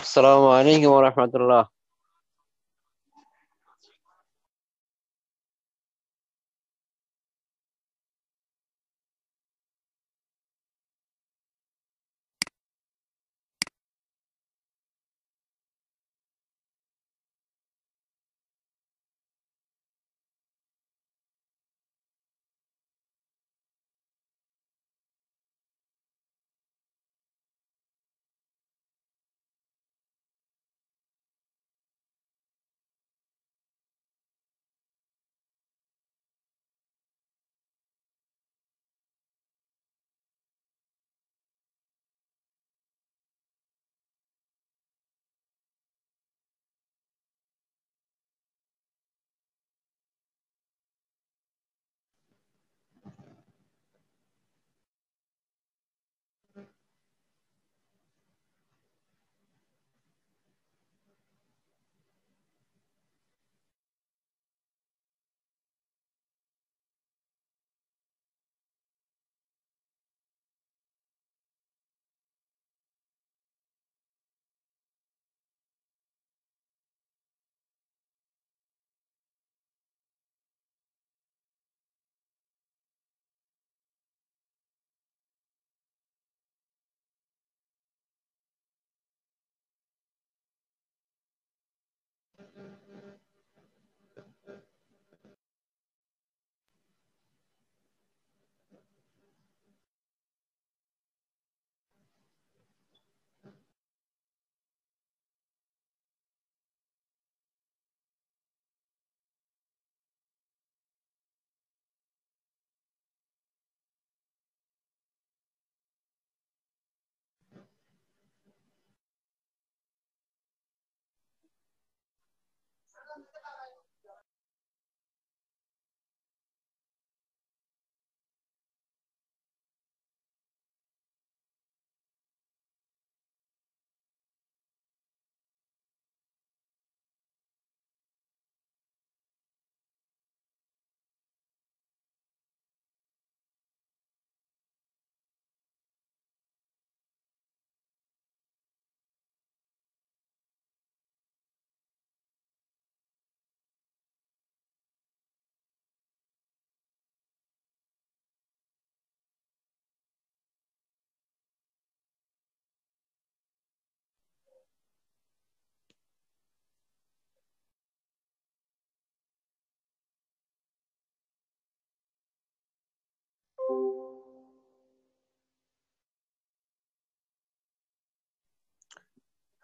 আসসালামু আলাইকুম রহমতুল্লাহ।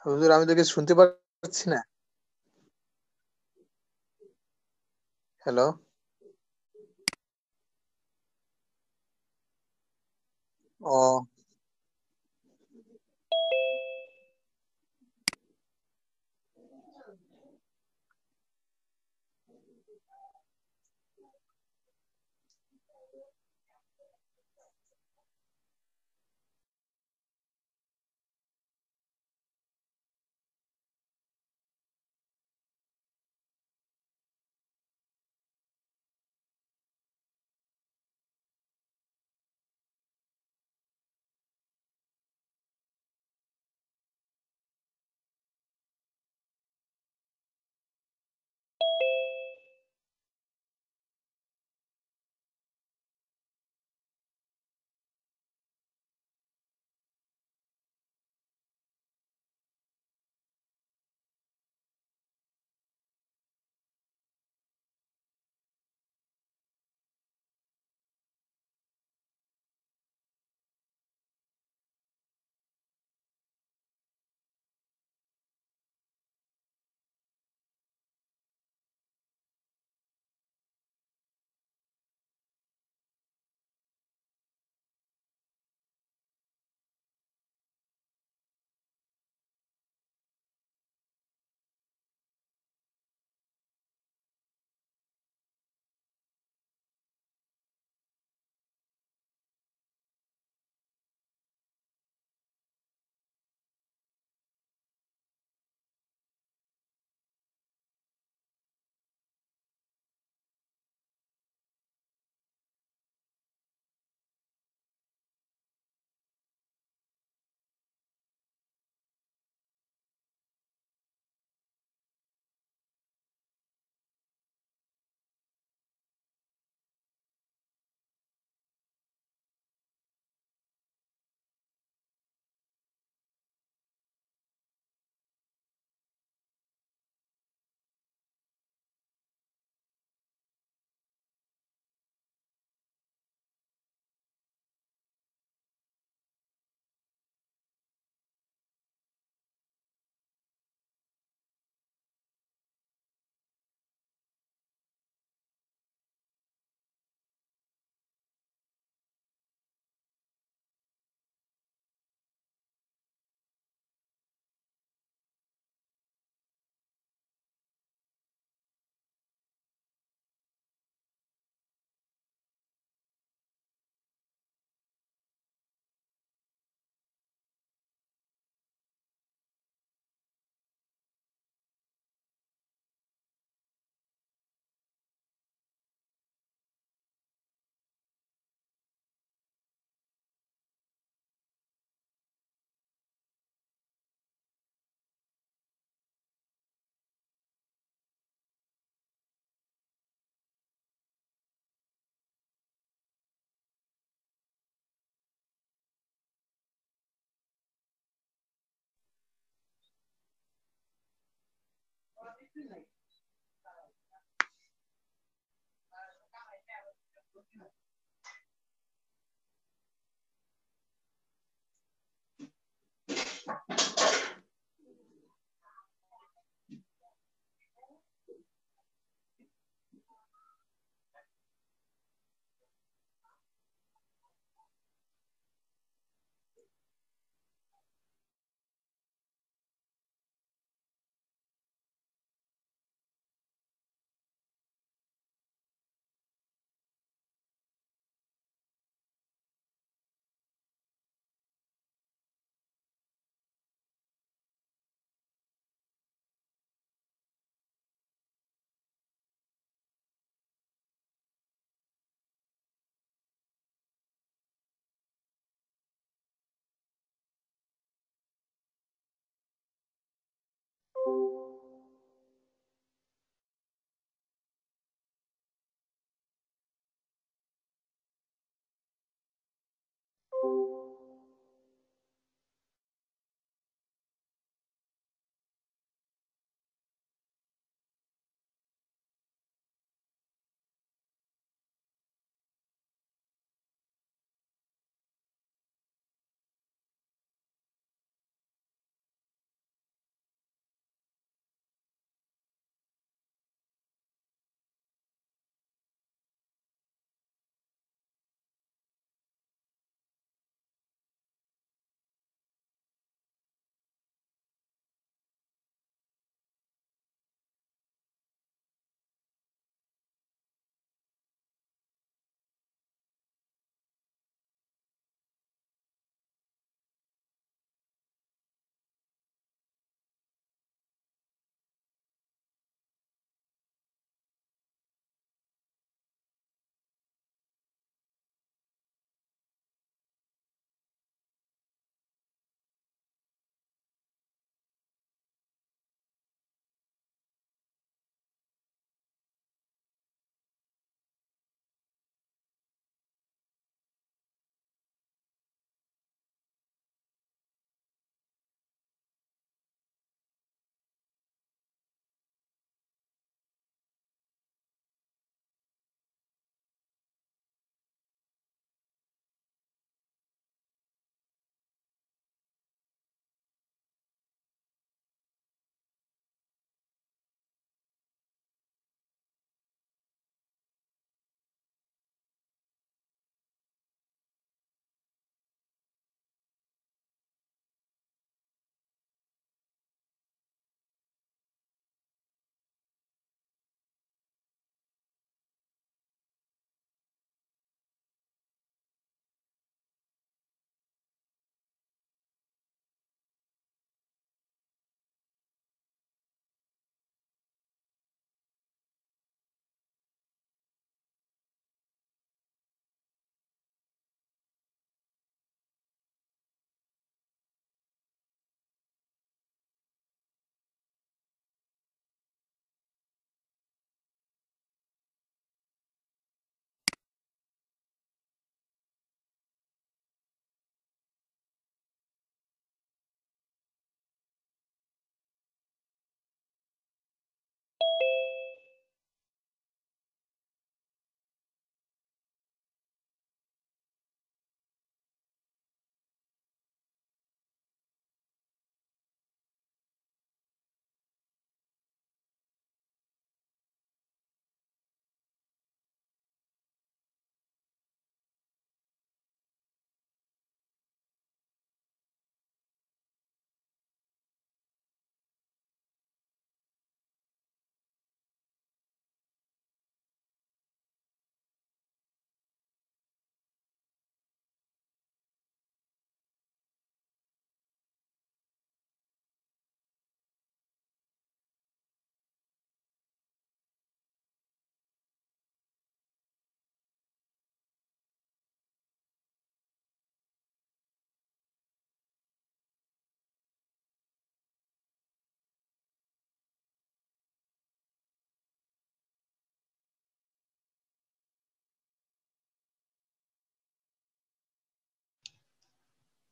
হুজুর, আমি তোকে শুনতে পাচ্ছি না। হ্যালো। ও,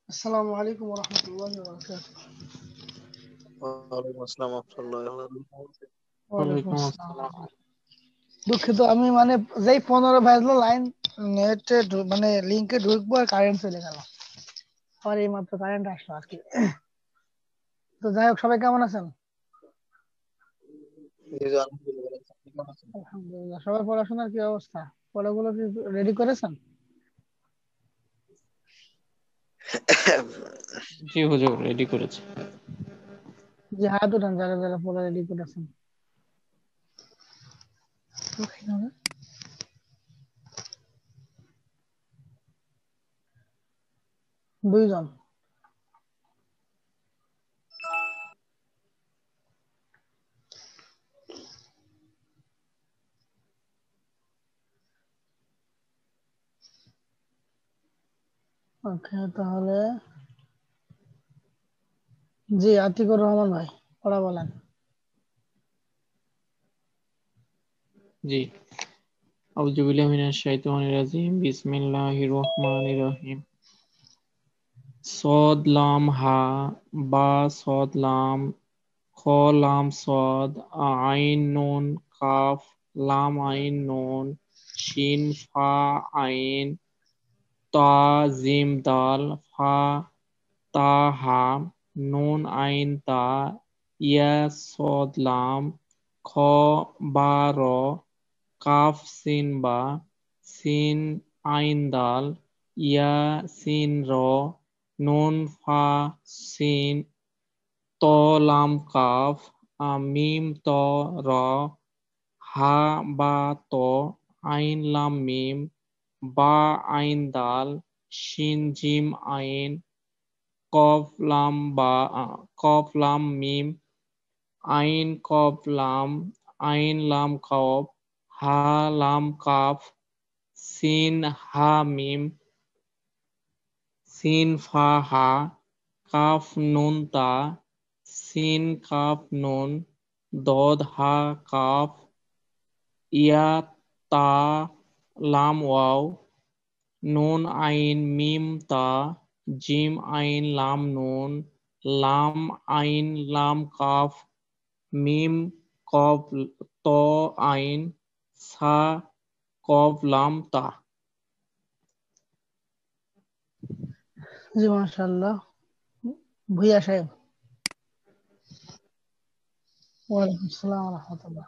السلام عليكم ورحمة الله وبركاته. ওয়ালাইকুম আসসালাম ওয়া রাহমাতুল্লাহি ওয়া বারাকাতুহু। ওয়ালাইকুম ওয়ালাইকুম আসসালাম। আসসালাম। দুঃখিত, আমি মানে যেই 15 বাজলো লাইন নেটে মানে লিংকে ঢুকবো আর কারেন্ট চলে গেল। আর এই মাত্র কারেন্ট আসলো আর কি। তো যাই হোক, সবাই কেমন আছেন? জি জি, আলহামদুলিল্লাহ ভালো আছি। আপনি কেমন আছেন? আলহামদুলিল্লাহ। সবাই পড়াশোনার কি অবস্থা? পড়াগুলো কি রেডি করেছেন? জি হুজুর, রেডি করেছি। যে হাত উঠান যারা যারা পড়া রেডি করেছেন। দুইজন। ওকে, তাহলে জি আতিকুর রহমান ভাই পড়া বলেন। জি, আউযু বিল্লাহি মিনাশ শাইতানির রাজিম, বিসমিল্লাহির রহমানির রহিম। সদ লাম হা, বা সদ লাম, খ লাম সদ, আইন নুন কাফ, লাম আইন নুন, শিন ফা আইন, তা জিম দাল, ফা তা হা, নুন আইন তা, ইয়া সদ লাম, খ বা র, কাফ সিন বা, সিন আইন দাল, ইয়া সিন র, নুন ফা সিন, ত লাম কাফ, মিম ত র, হা বা ত, আইন লাম মিম, বা আইন দাল, শিন জিম আইন, কফ লাম বা, কফ লাম মিম, আইন কফ লাম, আইন লাম কফ, হা লাম কাফ, সিন হা মিম, সিন ফা হা, কাফ নুন তা, সিন কাফ নুন, দদ হা কাফ, ইয়া তা লাম ওয়াও, নুন আইন মিম তা, জিম আইন লাম নুন, লাম আইন লাম কাফ, মিম কফ ত আইন, সা কফ লাম তা। জি মাশাআল্লাহ। ভুইয়া সাহেব। ওয়ালাইকুম আসসালাম ওয়া রাহমাতুল্লাহ।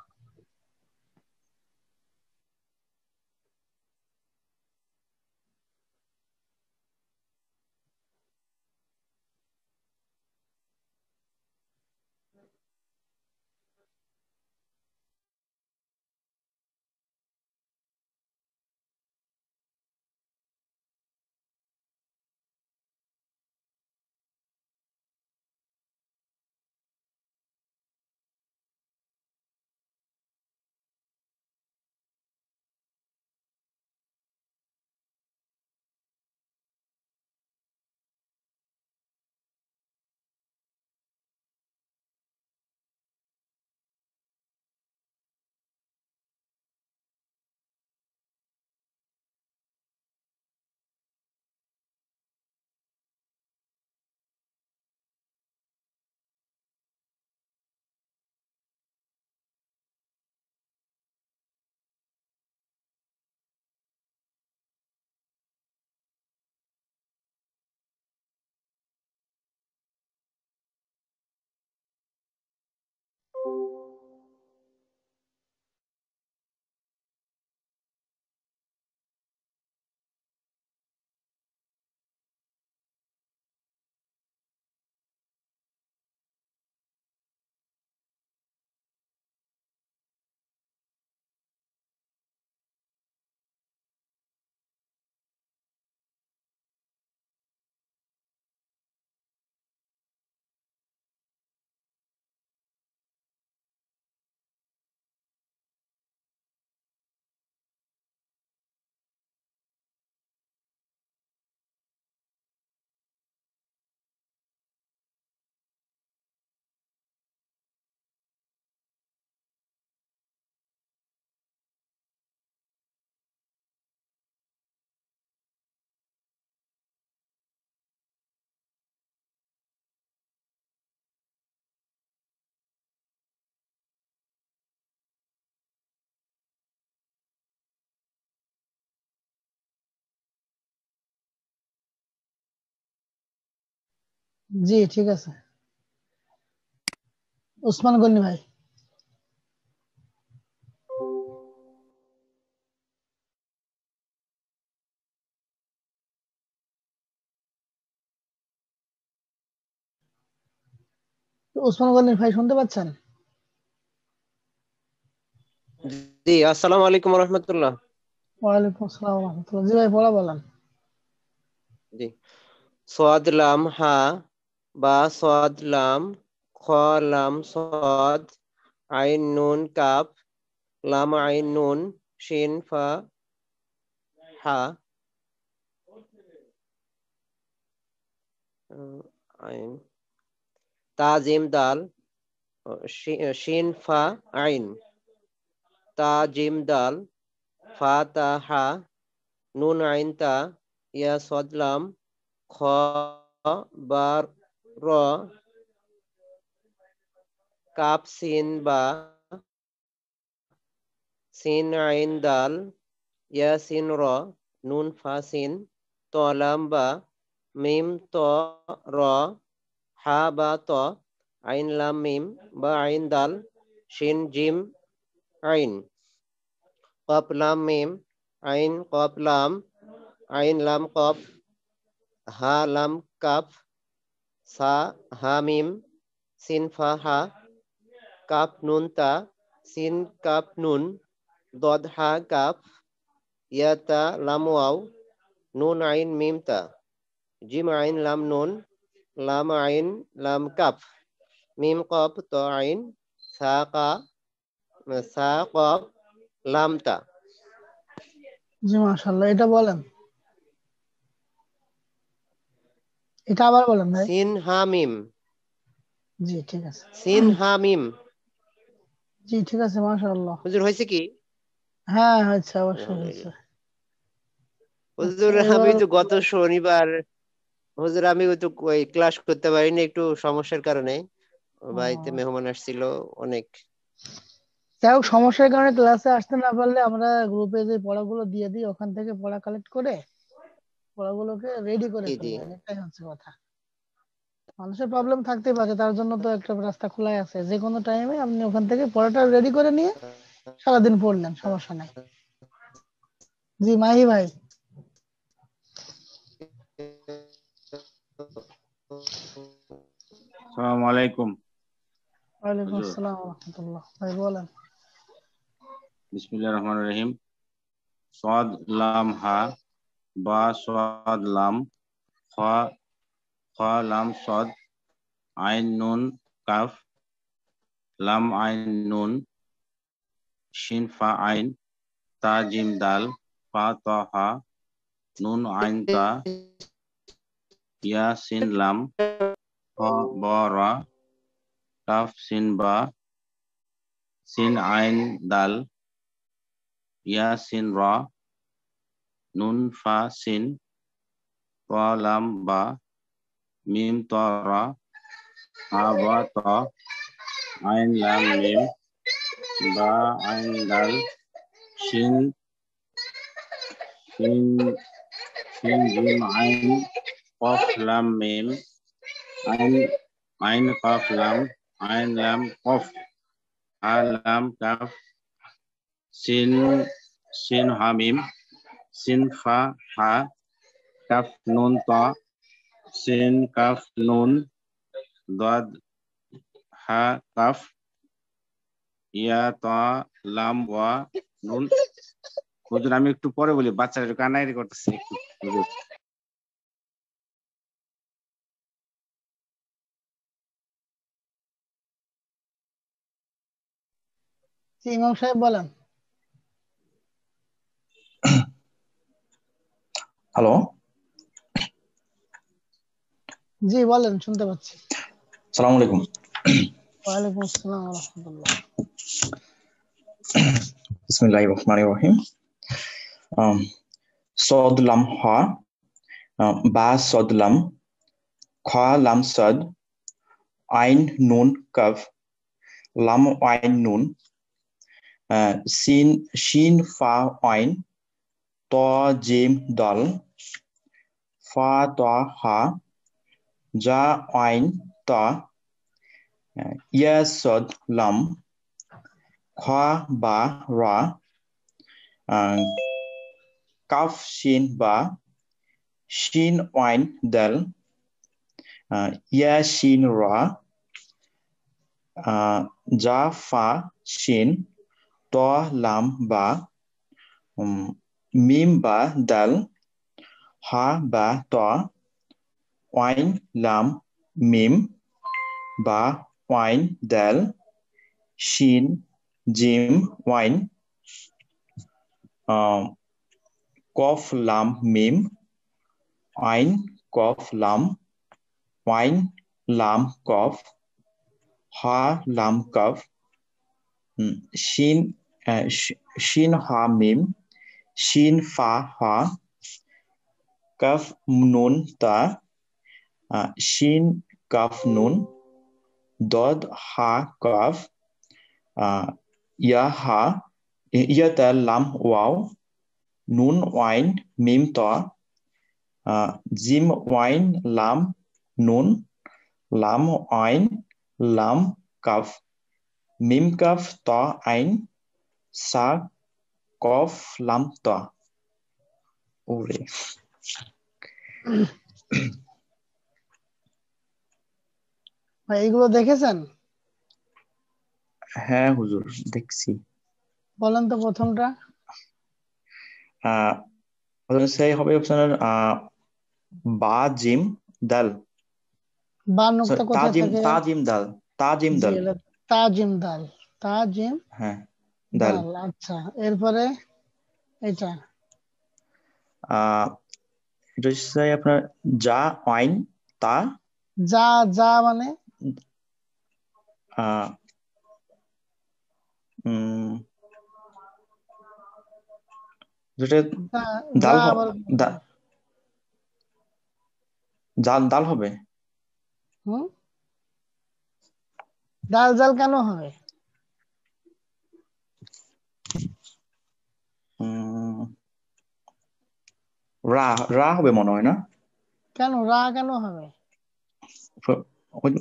জি ঠিক আছে। ওসমান গনি ভাই। ওসমান গনি ভাই শুনতে পাচ্ছেন? জি, আসসালামু আলাইকুম রহমতুল্লাহ। ওয়ালাইকুম আসসালাম ওয়া রাহমাতুল্লাহ। জি ভাই পড়া বলেন। জি, সোয়াদ লাম হা, বা সোয়াদ লাম, খ লাম সদ, আইন নুন কাফ, লাম আইন নুন, শিন ফা হা, আইন, তা জিম দাল, শিন ফা আইন, তা জিম দাল, ফা তা হা, নুন আইন তা, ইয়া সদ লাম, খ বা র, কাপ সিন বা, সিন আইন দাল, ইয়া সিন র, নুন ফা সিন, ত লাম বা, মিম ত র, হা বা ত, আইন লাম মিম বা আইন দাল, শিন জিম আইন, কফ লাম মিম, আইন কফ লাম, আইন লাম কফ, হা লাম কাফ, সা হা মিম, সিন ফা হা, কাফ নুন তা, সিন কাফ নুন, দদ হা কাফ, ইয়া তা লাম ওয়াও, নুন আইন মিম তা, জিম আইন লাম নুন, লাম আইন লাম কাফ, মিম কফ ত আইন, সা কা, সা কফ লাম তা। জি মাশাআল্লাহ। এটা বলেন, এটা আবার বলেন ভাই। সিন হা মিম, জি ঠিক আছে। সিন হা মিম। জি ঠিক আছে মাশাআল্লাহ। হুজুর হয়েছে কি? হ্যাঁ হয়েছে, অবশ্যই হয়েছে। আলহামদুলিল্লাহ। আচ্ছা হুজুর আমি এবার তো গত শনিবার, হুজুর আমি তো ওই ক্লাস করতে পারিনি একটু সমস্যার কারণে, বাড়িতে মেহমান আসছিল অনেক। যাই হোক, সমস্যার কারণে ক্লাসে আসতে না পারলে আমরা গ্রুপে যে পড়াগুলো দিয়ে দিই, ওখান থেকে পড়া কালেক্ট করে পড়াগুলোকে রেডি করে জি জি, ফেলবেন, এটাই হচ্ছে কথা। মানুষের প্রবলেম থাকতে পারে, তার জন্য তো একটা রাস্তা খোলাই আছে, যে কোনো টাইমে আপনি ওখান থেকে পড়াটা রেডি করে নিয়ে সারাদিন পড়লেন, সমস্যা নাই। জি মাহি ভাই। আসসালামু আলাইকুম ওয়ালাইকুম হুজুর। আসসালাম ওয়া রাহমাতুল্লাহ। ভাই বলেন। বিসমিল্লাহির রহমানির রহিম। সাদ লাম হা, বা সাদ লাম, খ খ লাম সাদ, আইন নুন কাফ, লাম আইন নুন, শিন ফা আইন, তা জিম দাল, ফা ত হা, নুন আইন তা, ইয়া সিন লাম, খ ব রা, কাফ সিন বা, সিন আইন দাল, ইয়া সিন রা, নুন ফা সিন, ত লাম বা, মিম ত রা, হা বা ত, আইন লাম মিম, বা আইন দাল, শিন শিন শিন জিম আইন, কফ লাম মিম, আইন আইন কফ লাম, আইন লাম কফ, হা লাম কাফ, সিন সিন হা মিম, সিন ফা হা, কাফ নুন ত, সিন কাফ নুন, দদ হা কাফ, ইয়া তা লাম ওয়া নুন। হুজুর আমি একটু পরে বলি, বাচ্চারা একটু কান্নাকাটি করতেছে একটু হুজুর। জি ইমাম সাহেব বলেন। হ্যালো, জি বলেন, শুনতে পাচ্ছি। সালাম আলাইকুম। ওয়ালাইকুম আসসালাম ওয়া রাহমাতুল্লাহ। বিসমিল্লাহির রহমানির রহিম। সদ লাম হা, বা সদ লাম, খ লাম সদ, আইন নুন কাফ, লাম আইন নুন, সিন শিন ফা আইন, ত জিম দল, ফা ত হা, ja ain ta ya sod lam kha ba ra kaf shin ba shin ain dal ya shin ra ja fa shin to lam ba mim ba dal ha ba to ain lam mim ba ain dal shin jim ain kof lam mim ain kof lam ain lam kof ha lam kof shin ha mim shin fa ha kaf nun ta shin kaf nun dod ha kaf ya ha ya ta lam wow nun wine mim to jim wine lam nun lam wine lam kaf mim kaf to ain sa kof lam to ওরে ভাই এগুলো দেখেছেন? হ্যাঁ হুজুর দেখছি। বলেন তো প্রথমটা। সেই হবে অপশনের বা জিম দাল। বা নুক্তা কোথায় থাকে? তাজিম দাল। তাজিম দাল। তাজিম দাল। তাজিম হ্যাঁ দাল। আচ্ছা এরপরে এটা এটা হচ্ছে আপনার যা আইন তা। যা যা মানে যেটা দাল দাল হবে। ডাল জাল কেন হবে? রা হবে মনে হয় না? কেন রা কেন হবে?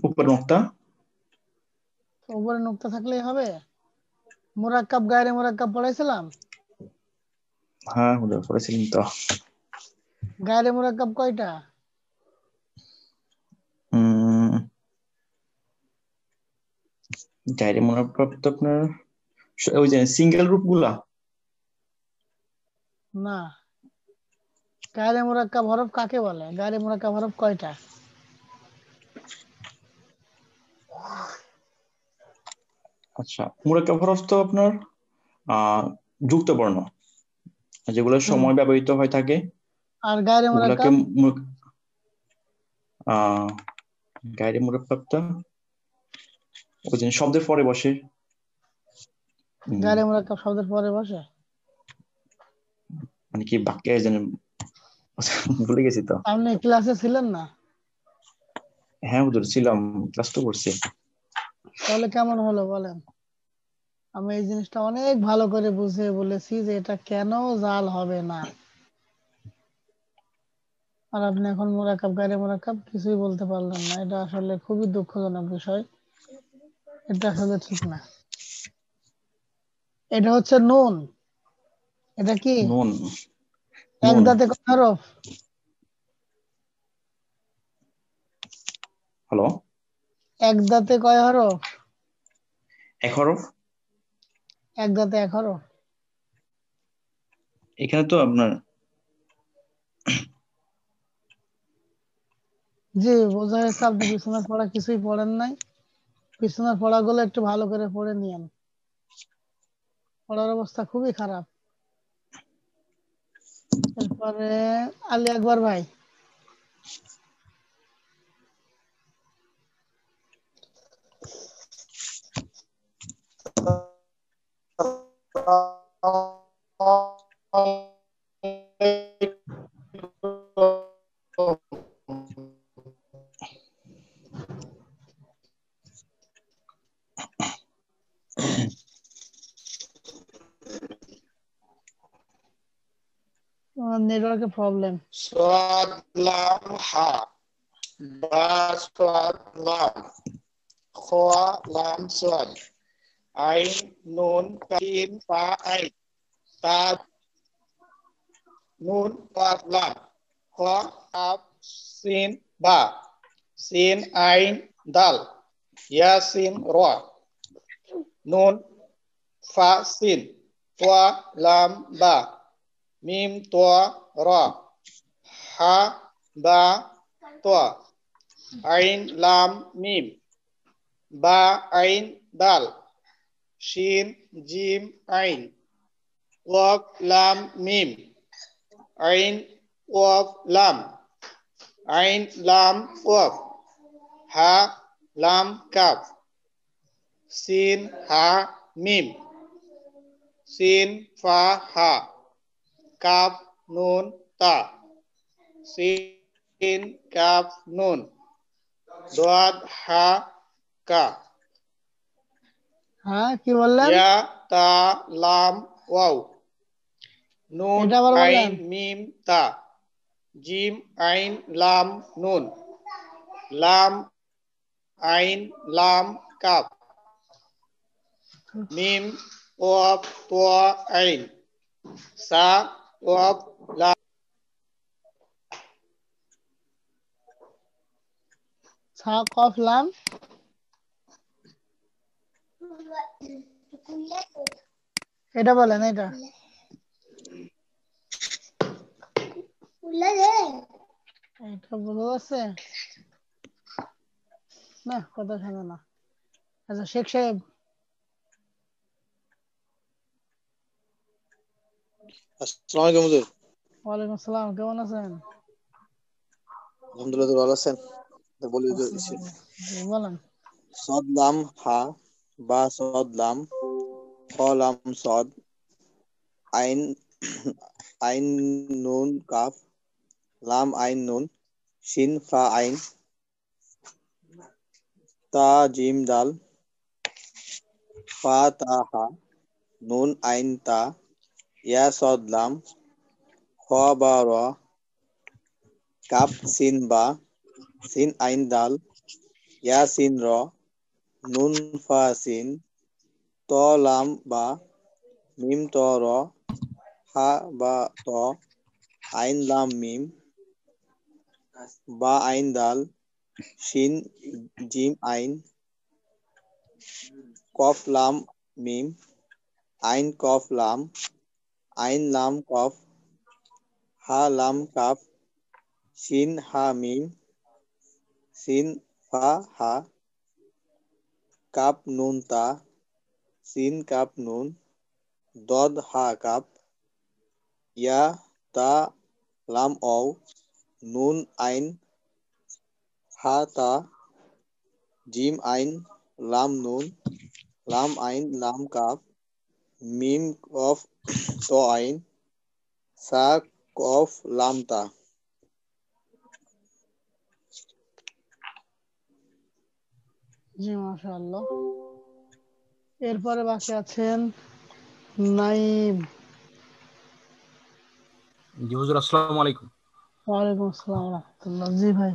উপরে নুক্তা। উপরে নুক্তা থাকলেই হবে? মুরাক্কাব গায়রে মুরাক্কাব পড়াইছিলাম? হ্যাঁ হুজুর পড়েছিলেন তো। গায়রে মুরাক্কাব কয়টা? গায়রে মুরাক্কাব তো আপনার ওই যে সিঙ্গেল রূপ গুলা না। গায়রে মুরাক্কাব হরফ কাকে বলে? গায়রে মুরাক্কাব হরফ কয়টা? আচ্ছা মুরাক্কাব হরফ তো আপনার যুক্ত বর্ণ যেগুলো সময় ব্যবহৃত হয়ে থাকে। আর গায়রে মুরাক্কাব গায়রে মুরাক্কাবটা ওই যে শব্দের পরে বসে। গায়রে মুরাক্কাব শব্দের পরে বসে মানে কি বাক্যে যেন ভুলে গেছি তো। আপনি ক্লাসে ছিলেন না? হ্যাঁ হুজুর ছিলাম, ক্লাস তো করছি। তাহলে কেমন হলো বলেন? আমি এই জিনিসটা অনেক ভালো করে বুঝিয়ে বলেছি যে এটা কেন জাল হবে না, আর আপনি এখন মুরাক্কাব গায়রে মুরাক্কাব কিছুই বলতে পারলেন না। এটা আসলে খুবই দুঃখজনক বিষয়। এটা আসলে ঠিক না। এটা হচ্ছে নুন। এটা কি নুন? এক দাঁতে কয় হরফ? হ্যালো, এক দাঁতে কয় হরফ? এক হরফ। এক দাঁতে এক হরফ। এখানে তো আপনার জি বোঝা যাচ্ছে আপনি বিছানার পড়া কিছুই পড়েন নাই। বিছানার পড়াগুলো একটু ভালো করে পড়ে নিয়েন। পড়ার অবস্থা খুবই খারাপ। এরপরে আলী আকবর ভাই। নেটওয়ার্কের প্রবলেম। صاد لام حاء বা সদ লাম খ লাম সদ আইন নুন সিন ফা আইন তা নুন কaf লাম খ কাফ সিন বা সিন আইন দাল ইয়া সিন র নুন ফা সিন তোয়া লাম বা মিম তোয়া র হা বা তোয়া আইন লাম মিম বা আইন দাল শিন জিম আইন ওয়াক লাম মিম আইন ওয়াক লাম আইন লাম ওয়াক হা লাম কাফ সিন হা মিম সিন ফা হা কাফ নুন তা সিন কাফ নুন দাদ হা কা হ্যাঁ কি বললেন? ইয়া তা লাম ওয়াও নুন এটা আবার বলেন। আইন মিম তা জিম আইন লাম নুন লাম আইন লাম কাফ মিম ওয়াব তোয়া আইন সা ওয়াব লাম সা কফ লাম এটা বলেন এটা এটা বলে আছে না কথা শোনে না। আচ্ছা শেখ সাহেব আসসালামু আলাইকুম হুজুর। ওয়ালাইকুম আসসালাম, কেমন আছেন? আলহামদুলিল্লাহ ভালো আছেন? বলি হুজুর, জি বলেন। সদ লাম হা বা সদ লাম খ লাম সদ আইন আইন নুন কাফ লাম আইন নুন শিন ফা আইন তা জিম দাল ফা তা হা নুন আইন তা ইয়া সদ লাম খ বা র কাফ সিন বা সিন আইন দাল ইয়া সিন র নুন ফা সিন ত লাম বা মিম ত র হা বা ত আইন লাম মিম বা আইন দাল শিন জিম আইন কফ লাম মিম আইন কফ লাম আইন লাম কফ হা লাম কাফ শিন হা মিম সিন ফা হা কাপ নুন তা সিন কাপ নুন দদ হা কাপ ইয়া তা লাম অও নুন আইন হা তা জিম আইন লাম নুন লাম আইন লাম কাপ মিম কফ তো আইন সা কফ লাম তা। জি মাশাআল্লাহ। এরপরে বাকি আছেন নাইম। জি হুজুর, আসসালামু আলাইকুম। ওয়ালাইকুম আসসালাম ওয়া রাহমাতুল্লাহ। জি ভাই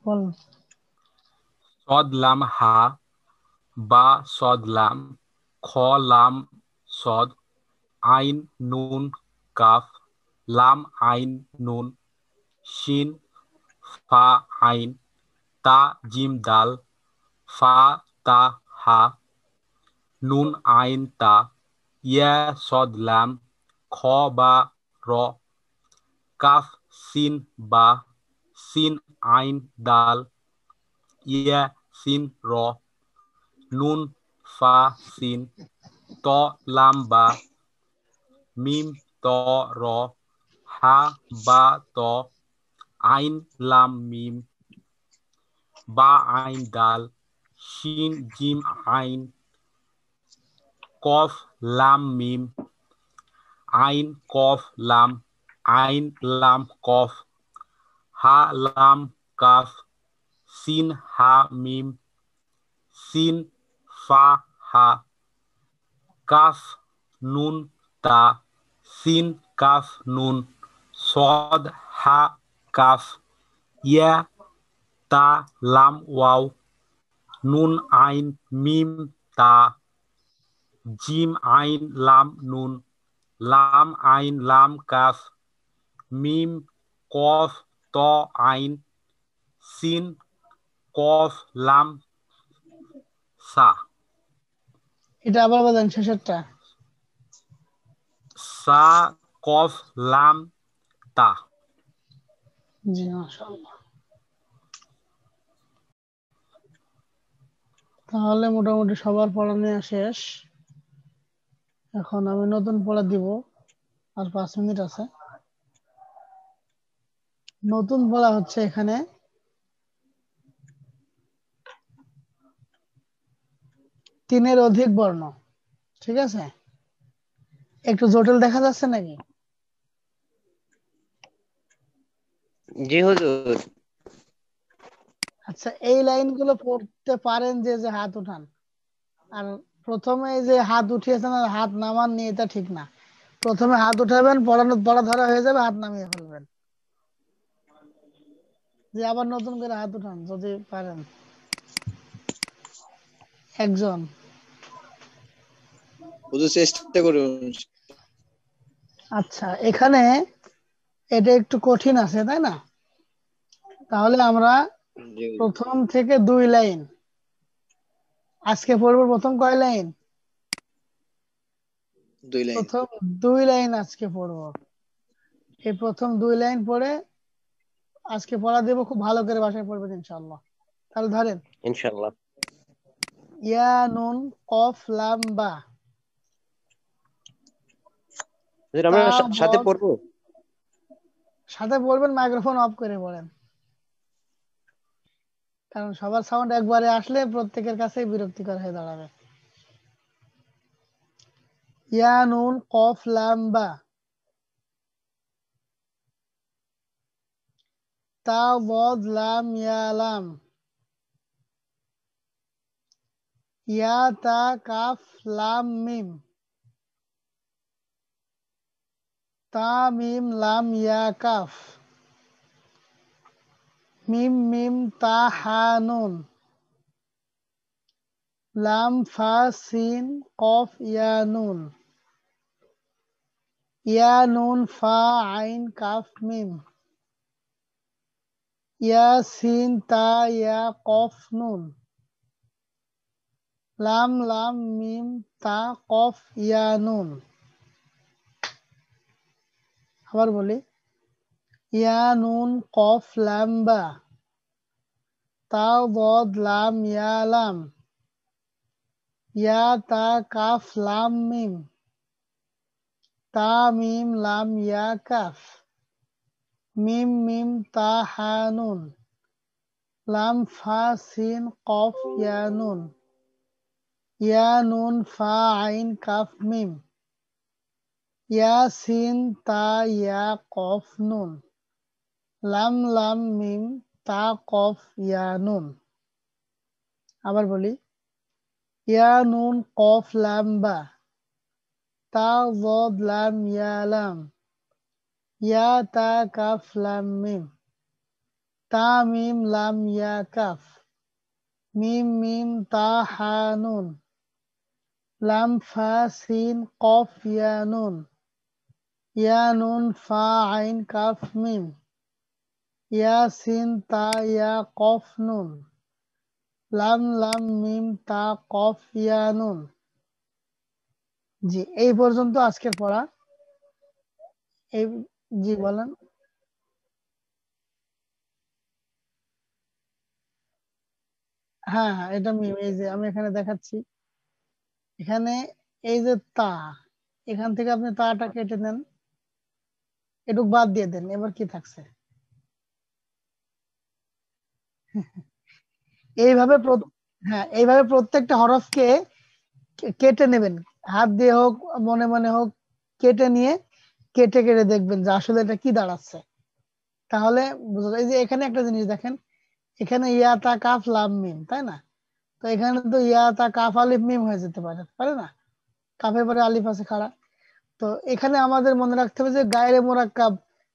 বলুন। সদ লাম হা বা সদ লাম খ লাম সদ আইন নুন কাফ লাম আইন নুন শিন ফা আইন তা জিম দাল ফা তা হা নুন আইন তা ইয়া সদ লাম খ বা র কাফ সিন বা সিন আইন দাল ইয়া সিন র নুন ফা সিন ত লাম বা মিম ত র হা বা ত আইন লাম মিম বা আইন দাল শিন জিম আইন কফ লাম মিম আইন কফ লাম আইন লাম কফ হা লাম কাফ সিন হা মিম সিন ফা হা কাফ নুন তা সিন কাফ নুন সদ হা কাফ ইয়া তা লাম ওয়াও নুন আইন মিম তা জিম আইন লাম নুন লাম আইন লাম কাফ মিম কফ ত আইন সিন কফ লাম সা এটা আবার বলেন শেষেরটা। সা কফ লাম তা। জি মাশাআল্লাহ। তাহলে মোটামুটি সবার পড়া নেওয়া শেষ। এখন আমি নতুন পড়া দিব, আর 5 মিনিট আছে। নতুন পড়া হচ্ছে এখানে 3-এর অধিক বর্ণ। ঠিক আছে, একটু জটিল দেখা যাচ্ছে নাকি? জি হুজুর। আচ্ছা, এই লাইনগুলো পড়তে পারেন যে যে হাত উঠান। আর প্রথমে যে হাত উঠিয়েছেন আর হাত নামাননি, এটা ঠিক না। প্রথমে হাত উঠাবেন, পড়া ধরা হয়ে যাবে, হাত নামিয়ে ফেলবেন। যে আবার নতুন করে হাত উঠান যদি পারেন একজন। হুজুর চেষ্টা করুন। আচ্ছা, এখানে এটা একটু কঠিন আছে তাই না? তাহলে আমরা জি হুজুর। প্রথম থেকে 2 লাইন আজকে পড়বো। প্রথম কয় লাইন? 2 লাইন। প্রথম 2 লাইন আজকে পড়বো। এই প্রথম 2 লাইন পড়ে আজকে পড়া দেব, খুব ভালো করে বাসায় পড়বেন ইনশাআল্লাহ। তাহলে ধরেন, ইনশাআল্লাহ। ইয়া নুন কফ লাম বা। হুজুর তা আমরা সাথে বদ, পড়বো? সাথে বলবেন, মাইক্রোফোন অফ করে বলেন, কারণ সবার সাউন্ড একবারে আসলে প্রত্যেকের কাছেই বিরক্তিকর হয়ে দাঁড়াবে। ইয়া নুন কফ লাম বা। তা বদ লাম ইয়া লাম। ইয়া তা কাফ লাম মিম। তা মিম লাম ইয়া কাফ। মিম মিম তা হা নুন। লাম ফা সিন কফ ইয়া নুন। ইয়া নুন ফা আইন কাফ মিম। ইয়া সিন তা ইয়া কফ নুন। লাম লাম মিম তা কফ ইয়া নুন। আবার বলি, ইয়া নুন কফ লাম বা। তা বদ লাম ইয়া লাম। ইয়া তা কাফ লাম মিম। তা মিম লাম ইয়া কাফ। মিম মিম তা হা নুন। লাম ফা সিন কফ ইয়া নুন। ইয়া নুন ফা আইন কাফ মিম। ইয়া সিন তা ইয়া কফ নুন। লাম লাম মিম তা কফ ইয়া নুন। আবার বলি, ইয়া নুন কফ লাম বা। তা বদ লাম ইয়া লাম। ইয়া তা কাফ লাম মিম। তা মিম লাম ইয়া কাফ। মিম মিম তা হা নুন। লাম ফা সিন কফ ইয়া নুন। ইয়া নুন ফা আইন কাফ মিম। ইয়া সিন তা ইয়া কফ নুন। লাম লাম মিম তা কফ ইয়া নুন। জি, এই পর্যন্ত আজকের পড়া। এই, জি বলেন। হ্যাঁ হ্যাঁ, এটা মিম। এই যে আমি এখানে দেখাচ্ছি, এখানে এই যে তা, এখান থেকে আপনি তাটা কেটে নেন, এটুক বাদ দিয়ে দেন। এবার কি থাকছে? এইভাবে হ্যাঁ, এইভাবে প্রত্যেকটা হরফকে কেটে নেবেন, হাত দিয়ে হোক মনে মনে হোক, কেটে নিয়ে কেটে কেটে দেখবেন যে আসলে এটা কি দাঁড়াচ্ছে। তাহলে বুঝা যায়। এই যে এখানে একটা জিনিস দেখেন, এখানে ইয়া তা কাফ লাম মিম, তাই না? তো এখানে তো ইয়া তা কাফ আলিফ মিম হয়ে যেতে পারে, পারে না? কাফের পরে আলিফ আছে খাড়া। তো এখানে আমাদের মনে রাখতে হবে যে গায়রে মোরাক্কাব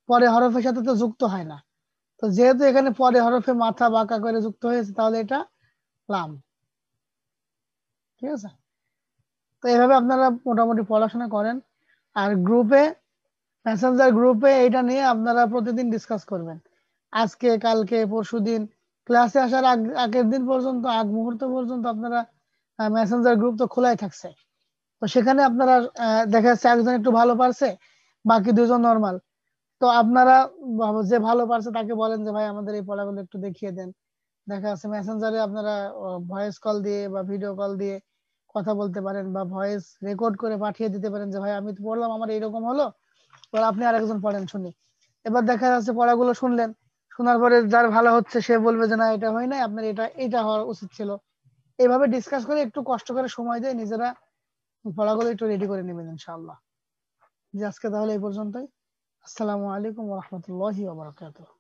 পরে হরফের সাথে তো যুক্ত হয় না। তো যেহেতু এখানে পরে হরফে মাথা বাঁকা করে যুক্ত হয়েছে তাহলে এটা লাম। ঠিক আছে, তো এইভাবে আপনারা মোটামুটি পড়াশোনা করেন। আর গ্রুপে, মেসেঞ্জার গ্রুপে এটা নিয়ে আপনারা প্রতিদিন ডিসকাস করবেন। আজকে, কালকে, পরশুদিন ক্লাসে আসার আগের দিন পর্যন্ত, আগ মুহূর্ত পর্যন্ত আপনারা মেসেঞ্জার গ্রুপ তো খোলাই থাকছে। তো সেখানে আপনারা দেখা যাচ্ছে একজন একটু ভালো পারছে, বাকি দুজন নরমাল। তো আপনারা যে ভালো পারছে তাকে বলেন যে ভাই আমাদের এই পড়াগুলো একটু দেখিয়ে দেন। দেখা যাচ্ছে মেসেঞ্জারে আপনারা ভয়েস কল দিয়ে বা ভিডিও কল দিয়ে কথা বলতে পারেন, বা ভয়েস রেকর্ড করে পাঠিয়ে দিতে পারেন যে ভাই আমি তো পড়লাম, আমার এরকম হলো, এবার আপনি আরেকজন পড়েন শুনি। এবার দেখা যাচ্ছে পড়াগুলো শুনলেন, শোনার পরে যার ভালো হচ্ছে সে বলবে যে না এটা হয় নাই, আপনার এটা হওয়ার উচিত ছিল। এইভাবে ডিসকাস করে একটু কষ্ট করে সময় দিয়ে নিজেরা পড়াগুলো একটু রেডি করে নেবেন ইনশাআল্লাহ। যে আজকে তাহলে এই পর্যন্তই। আসসালামু আলাইকুম ওয়া রাহমাতুল্লাহি ওয়া বারাকাতুহু।